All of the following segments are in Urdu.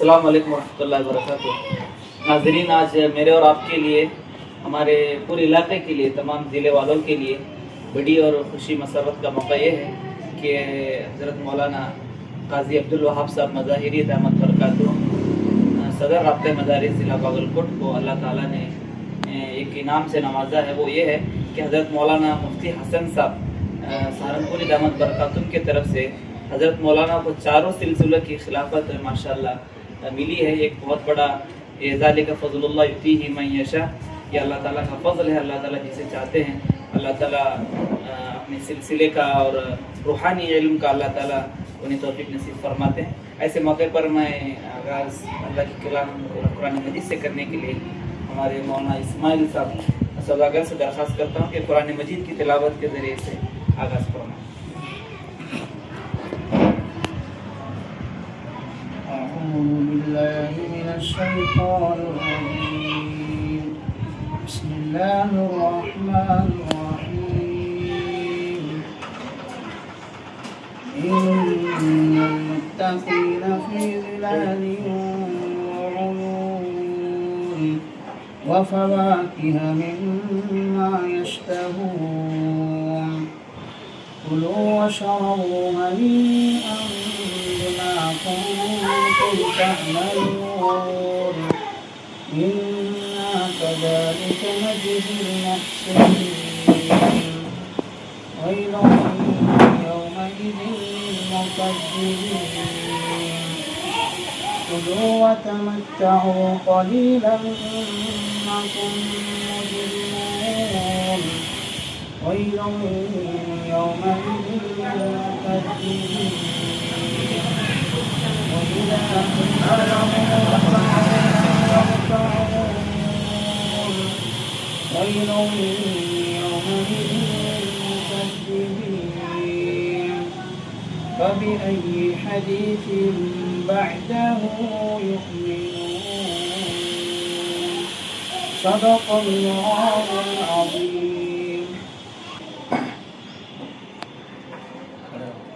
السلام علیکم ورحمۃ اللہ وبرکاتہ۔ ناظرین، آج میرے اور آپ کے لیے، ہمارے پورے علاقے کے لیے، تمام ضلع والوں کے لیے بڑی اور خوشی مسرت کا موقع یہ ہے کہ حضرت مولانا قاضی عبدالوہاب صاحب مظاہری دامت برکاتہ صدر رابطہ مدارس ضلع باگلکوٹ کو اللہ تعالیٰ نے ایک انعام سے نوازا ہے۔ وہ یہ ہے کہ حضرت مولانا مفتی حسن صاحب سہارنپوری دامت برکاتہ کی طرف سے حضرت مولانا کو چاروں سلسلوں کی خلافت ماشاءاللہ ملی ہے۔ ایک بہت بڑا ذالک فضل اللہ یؤتیہ من یشاء، یہ اللہ تعالیٰ کا فضل ہے۔ اللہ تعالیٰ جسے چاہتے ہیں اللہ تعالیٰ اپنے سلسلے کا اور روحانی علم کا اللہ تعالیٰ انہیں توفیق نصیب فرماتے ہیں۔ ایسے موقع پر میں آغاز اللہ کی کلام قرآن مجید سے کرنے کے لیے ہمارے مولانا اسماعیل صاحب سوداگر سے درخواست کرتا ہوں کہ قرآن مجید کی تلاوت کے ذریعے سے آغاز فرمائیں۔ أعوذ بالله من الشيطان الرجيم. بسم الله الرحمن الرحيم. إن المتقين في ظلال وعيون وفواكه مما يشتهون كلوا واشربوا هنيئا بما كنتم تعملون إنا كذلك نجزي المحسنين ويل يومئذ للمكذبين كلوا وتمتعوا قليلا إنكم مجرمون ويل يومئذ للمكذبين وإذا قيل لهم يركعون ويل يومئذ للمكذبين فبأي حديث بعده يؤمنون صدق الله العظيم.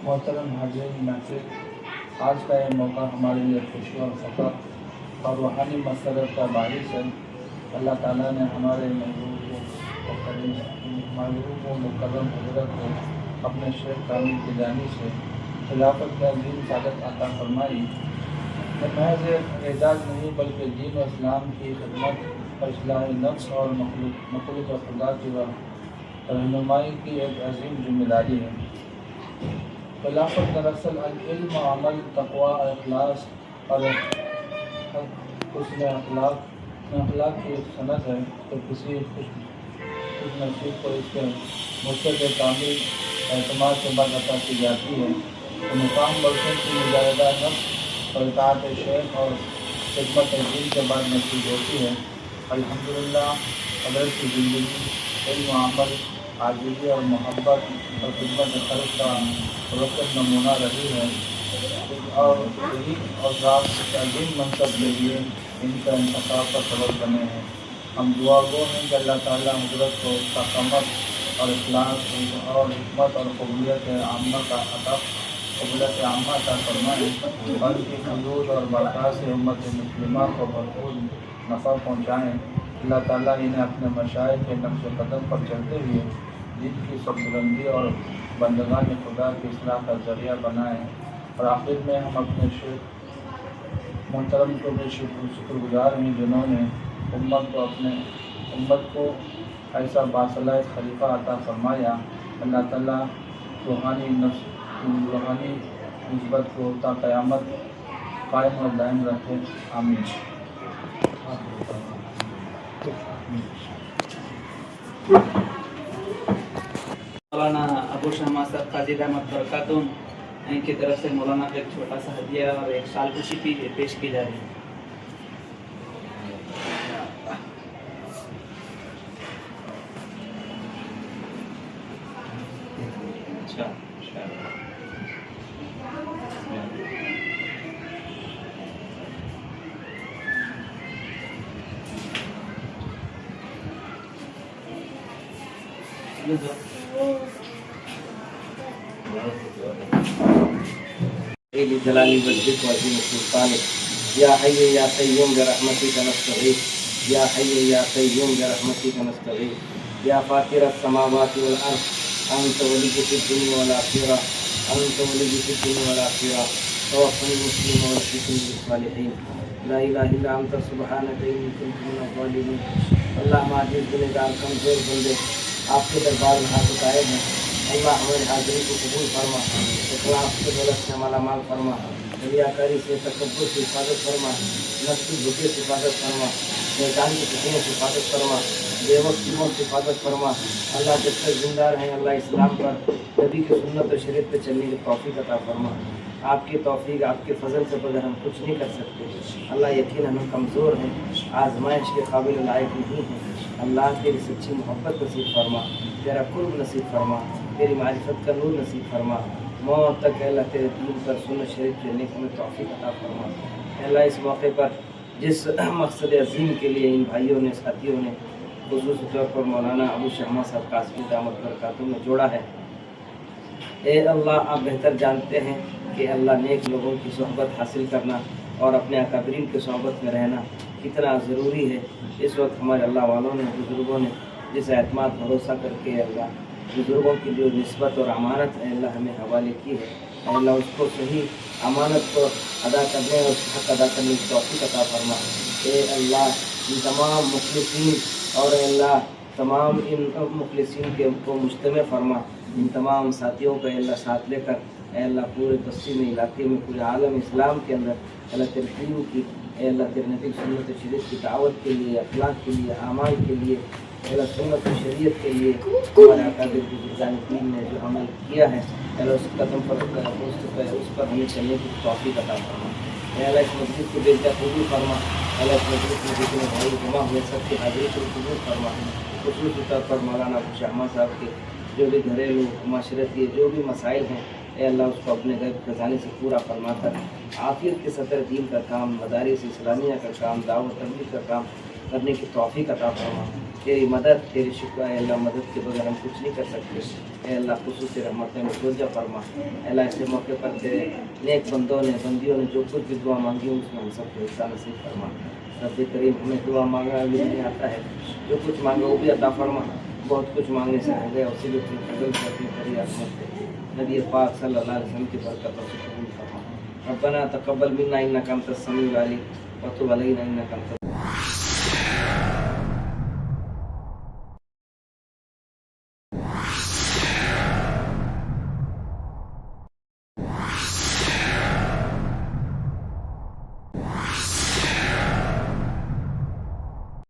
محترم حاضرین محفل، آج کا یہ موقع ہمارے لیے خوشی اور فخر اور روحانی مسرت کا باعث ہے۔ اللہ تعالیٰ نے ہمارے محبوب و مکرم حضرت کو اپنے شیخ کامل کی جانب سے خلافت کا عظیم سعادت عطا فرمائی۔ یہ محض اعزاز نہیں بلکہ دین و اسلام کی خدمت اور اصلاح نفس اور مخلوق خدا کی رہنمائی کی ایک عظیم ذمہ داری ہے۔ خلافت دراصل علم و عمل، تقوی، اخلاص اور حسن اخلاق کی ایک صنعت ہے تو کسی خوش نصیب کو اس کے مرشد کامل اعتماد کے بعد عطا کی جاتی ہے تو مقام برسوں کی مجاہدہ نفس اور اطاعت شیخ اور خدمت دین کے بعد نصیب ہوتی ہے۔ الحمدللہ حضرت کی زندگی علم و عمل، عاجزی اور محبت اور خدمت خلق کا روشن نمونہ رہی ہے اور یہی اوصاف عظیم منصب کے لیے ان کا انتخاب کا سبب بنے ہیں۔ ہم دعا گو ہیں کہ اللہ تعالیٰ حضرت کو استقامت اور اخلاص اور حکمت اور قبولیت عامہ عطا فرمائیں اور ان کی حضور اور برکات سے امت مسلمہ کو بھرپور نفع پہنچائیں۔ اللہ تعالیٰ انہیں اپنے مشائخ کے نقش قدم پر چلتے ہوئے دین کی سربلندی اور بندگان خدا کی اصلاح کا ذریعہ بنائیں۔ اور آخر میں ہم اپنے شیخ محترم کو بھی شکر گزار ہیں جنہوں نے امت کو ایسا باصلاح خلیفہ عطا فرمایا۔ اللہ تعالیٰ روحانی نسبت کو تا قیامت قائم و دائم رکھے، آمین۔ مولانا ابو شمع صاحب قاضی دامت برکاتہ کی طرف سے مولانا کا ایک چھوٹا سا ہدیہ اور ایک سال خوشی پیش کی جا رہی ہے۔ جلالی مسجد واجب الصالح یا حی یا قیوم برحمتک نستغیث یا حی یا قیوم برحمتک نستغیث یا فاطر السماوات والارض انت ولی فی الدنیا والآخرہ انت ولی فی الدنیا والآخرہ توفنی مسلما والحقنی بالصالحین لا الہ الا انت سبحانک انی کنت من الظالمین۔ اللہ ہم عاجز گنہگار کمزور بندے آپ کے دربار میں حاضر آئے ہیں۔ اللہ ہماری حاضری کو قبول فرما، اخلاص سے دولت سے مالا مال فرما، ریاکاری سے تکبر سے حفاظت فرما، نفس کی بھوکے سے حفاظت فرما، شیطان کی فتنوں سے حفاظت فرما، بے وقتیوں سے حفاظت فرما۔ اللہ جب تک زندہ رہیں اللہ اسلام پر نبی کی سنت و شریعت پہ چلنے کی توفیق عطا فرما۔ آپ کی توفیق آپ کے فضل سے بغیر ہم کچھ نہیں کر سکتے۔ اللہ یقیناً ہم کمزور ہیں، آزمائش کے قابل لائق نہیں ہیں۔ اللہ تیری سچی محبت نصیب فرما، تیرا قرب نصیب فرما، تیری معرفت کا نور نصیب فرما۔ موت تک اے اللہ تیرے دین پر سنت شریف چلنے کی ہمیں توفیق عطا فرما۔ اے اللہ اس موقع پر جس مقصد عظیم کے لیے ان بھائیوں نے ساتھیوں نے خصوصی طور پر مولانا ابو شہما صاحب قاسمی دامت برکاتہ میں جوڑا ہے، اے اللہ آپ بہتر جانتے ہیں کہ اللہ نیک لوگوں کی صحبت حاصل کرنا اور اپنے اکابرین کی صحبت میں رہنا کتنا ضروری ہے۔ اس وقت ہمارے اللہ والوں نے بزرگوں نے جس اعتماد بھروسہ کر کے اللہ بزرگوں کی جو نسبت اور امانت ہے اللہ ہمیں حوالے کی ہے، اے اللہ اس کو صحیح امانت کو ادا کرنے اور حق ادا کرنے کی توفیق عطا فرما۔ اے اللہ ان تمام مخلصین اور اے اللہ تمام ان مخلصین کے کو مجتمع فرما، ان تمام ساتھیوں کو اے اللہ ساتھ لے کر اے اللہ پورے بستی میں علاقے میں پورے عالم اسلام کے اندر اللہ تیرے دین کی اے اللہ تیرے نبی سنت شریعت کی دعوت کے لیے، اخلاق کے لیے، اعمال کے لیے، اے اللہ سنت شریعت کے لیے ہمارے اکابر بزرگان دین نے جو عمل کیا ہے اے اللہ اس قدم پر اس پر ہمیں چلنے کی توفیق عطا فرما۔ اے اللہ اس مسجد کو بیچا قبول فرما، اے اللہ اس مسجد میں جتنے بھائی جمع ہوئے سب کی حاضری کو قبول فرما۔ خصوصی طور پر مولانا ابو شہما صاحب کے جو بھی گھریلو معاشرتی جو بھی مسائل ہیں اے اللہ اس کو اپنے غیب خزانے سے پورا فرما کر عافیت کے صدر دین کا کام، مدارس اسلامیہ کا کام، دعوت تبلیغ کا کام کرنے کی توفیق عطا فرما۔ تیری مدد تیری شکر اے اللہ، مدد کے بغیر ہم کچھ نہیں کر سکتے۔ اے اللہ خصوصی رحمتیں متوجہ فرما۔ اے اللہ ایسے موقع پر تیرے نیک بندوں نے بندیوں نے جو کچھ بھی دعا مانگی اس میں ہم سب کو حصہ نصیب فرما۔ رب کریم ہمیں دعا مانگنا بھی نہیں آتا ہے، جو کچھ مانگا وہ بھی عطا فرما، بہت کچھ مانگنے سے رہ گئے اسی بھی اپنی فضل سے اپنی فریاد سے نبی پاک صلی اللہ علیہ وسلم کی برکت سے قبول فرما۔ ربنا تقبل منا انک انت السمیع العلیم وتب علینا انک انت